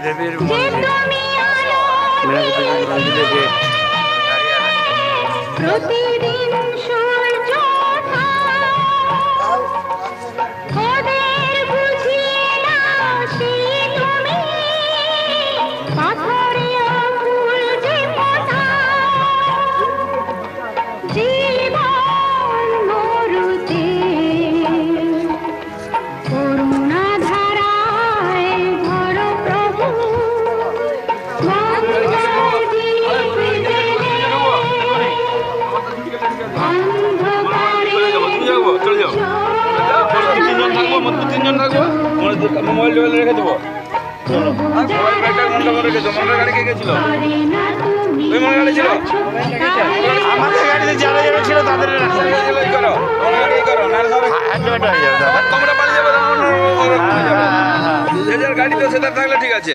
দেবীর মন্দির মন্দিরে যে প্রতিদিন সূর্য ওদের বুঝিয়ে না সেই তুমি পাথরে ফুল যে ফোটা জীবন মরুতে করুণা ধারায় ধর প্রভু তিনজন থাকবো মোবাইল রেখে দেবো মোবাইল ব্যাগটা ঘন্টা করে রেখে দেবো মনের গাড়ি কে গেছিল ওই মনের গাড়ি ছিল আমাদের গাড়িতে যারা যারা ছিল তাদের করো মনের গাড়ি করো না তোমরা পালিয়ে যাবে যে যার গাড়ি তো সেটা থাকলে ঠিক আছে।